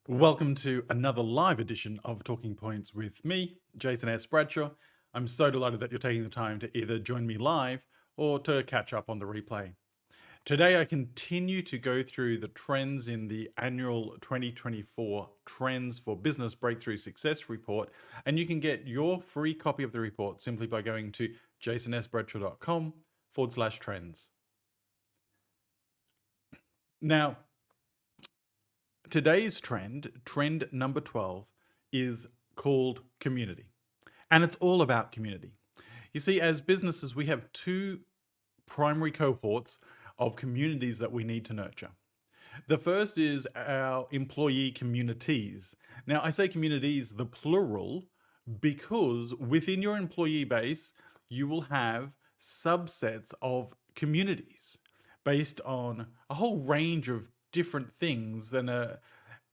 Welcome to another live edition of Talking Points with me, Jason S Bradshaw. I'm so delighted that you're taking the time to either join me live or to catch up on the replay. Today, I continue to go through the trends in the annual 2024 Trends for Business Breakthrough Success report, and you can get your free copy of the report simply by going to jasonsbradshaw.com/trends. Now, today's trend number 12, is called community. And it's all about community. You see, as businesses, we have two primary cohorts of communities that we need to nurture. The first is our employee communities. Now, I say communities, the plural, because within your employee base, you will have subsets of communities based on a whole range of different things. And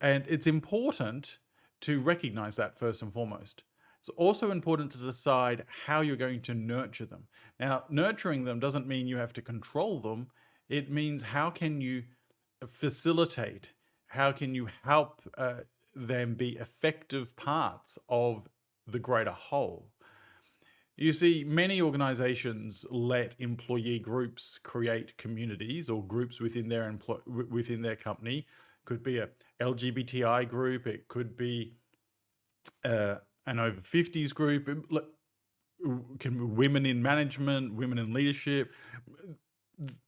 it's important to recognize that first and foremost. It's also important to decide how you're going to nurture them. Now, nurturing them doesn't mean you have to control them. It means how can you facilitate, how can you help them be effective parts of the greater whole. You see, many organizations let employee groups create communities or groups within their company. Could be a LGBTI group, it could be an over 50s group, women in management, women in leadership.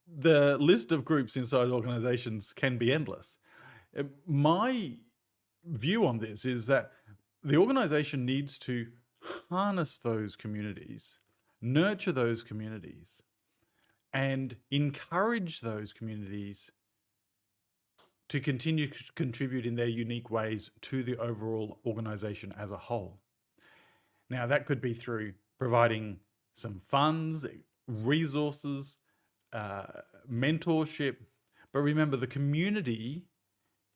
The list of groups inside organizations can be endless. My view on this is that the organization needs to harness those communities, nurture those communities, and encourage those communities to continue to contribute in their unique ways to the overall organization as a whole. Now, that could be through providing some funds, resources, mentorship. But remember, the community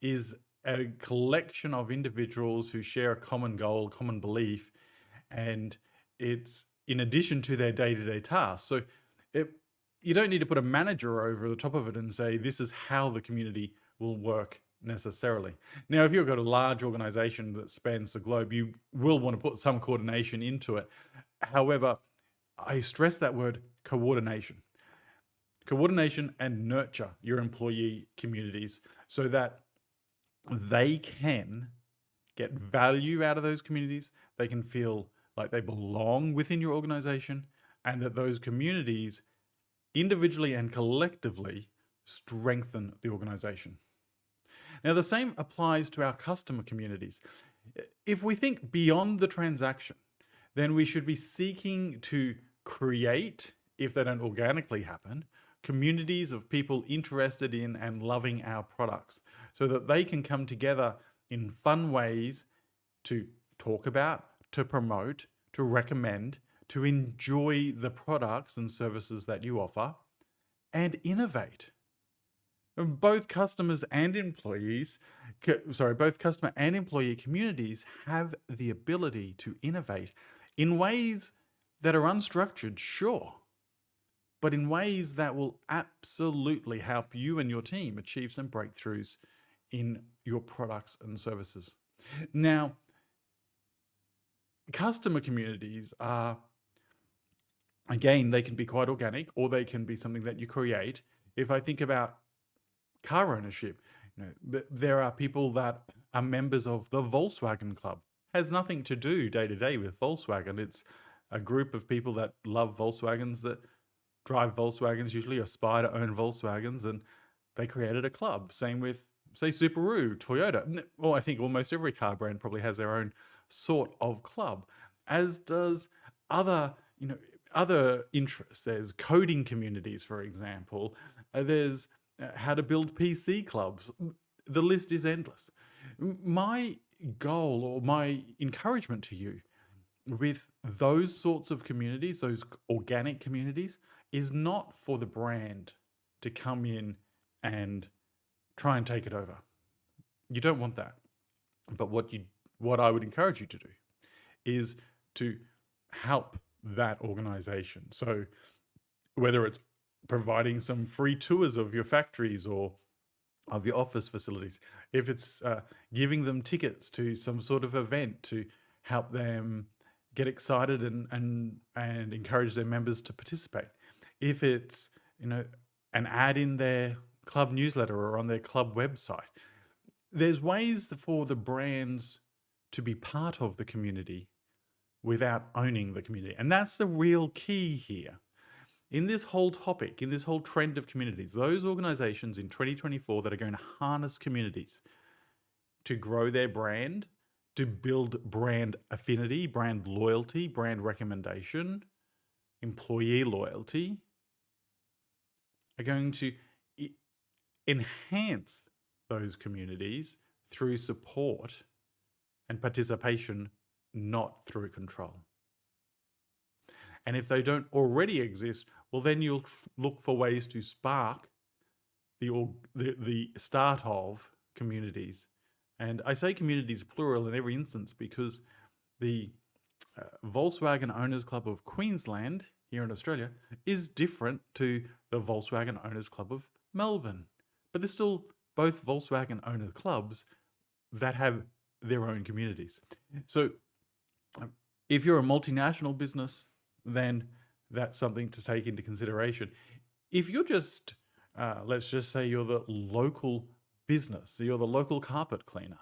is a collection of individuals who share a common goal, common belief, and it's in addition to their day-to-day tasks. So you don't need to put a manager over the top of it and say, this is how the community will work necessarily. Now, if you've got a large organization that spans the globe, you will want to put some coordination into it. However, I stress that word coordination. Coordination and nurture your employee communities so that they can get value out of those communities. They can feel like they belong within your organization, and that those communities individually and collectively strengthen the organization. Now, the same applies to our customer communities. If we think beyond the transaction, then we should be seeking to create, if they don't organically happen, communities of people interested in and loving our products so that they can come together in fun ways to talk about, to promote, to recommend, to enjoy the products and services that you offer, and innovate. Both customers and employees, both customer and employee communities have the ability to innovate in ways that are unstructured, sure, but in ways that will absolutely help you and your team achieve some breakthroughs in your products and services. Now, customer communities are, again, they can be quite organic, or they can be something that you create. If I think about car ownership, there are people that are members of the Volkswagen Club. Has nothing to do day to day with Volkswagen. It's a group of people that love Volkswagens, that drive Volkswagens, usually aspire to own Volkswagens, and they created a club. Same with, say, Subaru, Toyota. Well, I think almost every car brand probably has their own sort of club, as does other interests. There's coding communities, for example. There's how to build PC clubs. The list is endless. My goal, or my encouragement to you with those sorts of communities, those organic communities, is not for the brand to come in and try and take it over. You don't want that. But what I would encourage you to do is to help that organization. So whether it's providing some free tours of your factories, or of your office facilities, if it's giving them tickets to some sort of event to help them get excited and encourage their members to participate, if it's an ad in their club newsletter or on their club website, there's ways for the brands to be part of the community without owning the community. And that's the real key here. In this whole topic, in this whole trend of communities, those organizations in 2024 that are going to harness communities to grow their brand, to build brand affinity, brand loyalty, brand recommendation, employee loyalty, are going to enhance those communities through support and participation, not through control. And if they don't already exist, well, then you'll look for ways to spark the start of communities. And I say communities plural in every instance because the Volkswagen Owners Club of Queensland here in Australia is different to the Volkswagen Owners Club of Melbourne. But they're still both Volkswagen owner clubs that have their own communities. So if you're a multinational business, then that's something to take into consideration. If you're just, let's just say you're the local business, so you're the local carpet cleaner,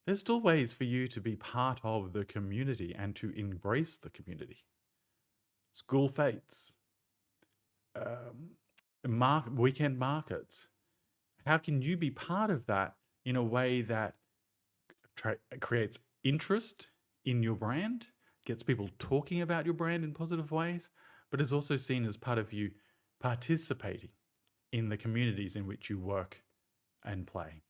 there's still ways for you to be part of the community and to embrace the community. School fetes, weekend markets. How can you be part of that in a way that creates interest in your brand, gets people talking about your brand in positive ways, but is also seen as part of you participating in the communities in which you work and play?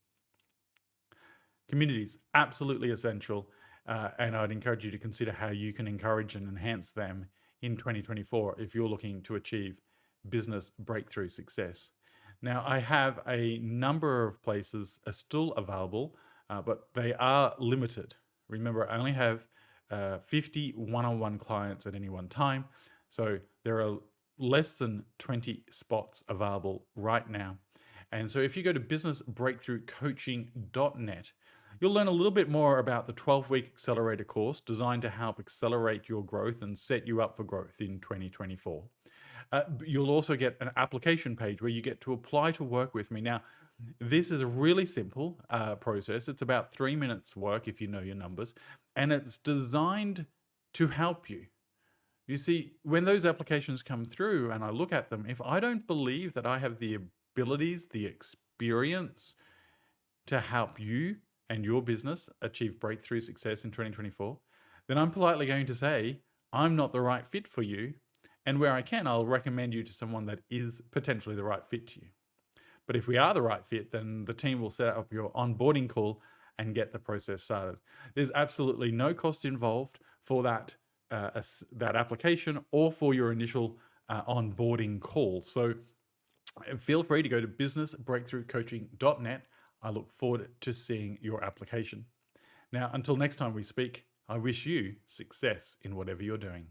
Community is absolutely essential, and I'd encourage you to consider how you can encourage and enhance them in 2024 if you're looking to achieve business breakthrough success. Now, I have a number of places still available, but they are limited. Remember, I only have 50 one-on-one clients at any one time, so there are less than 20 spots available right now. And so if you go to businessbreakthroughcoaching.net, you'll learn a little bit more about the 12-week accelerator course designed to help accelerate your growth and set you up for growth in 2024. You'll also get an application page where you get to apply to work with me. Now, this is a really simple process. It's about 3 minutes work if you know your numbers, and it's designed to help you. You see, when those applications come through and I look at them, if I don't believe that I have the abilities, the experience to help you and your business achieve breakthrough success in 2024, then I'm politely going to say, I'm not the right fit for you. And where I can, I'll recommend you to someone that is potentially the right fit to you. But if we are the right fit, then the team will set up your onboarding call and get the process started. There's absolutely no cost involved for that application or for your initial onboarding call. So feel free to go to businessbreakthroughcoaching.net. I look forward to seeing your application. Now, until next time we speak, I wish you success in whatever you're doing.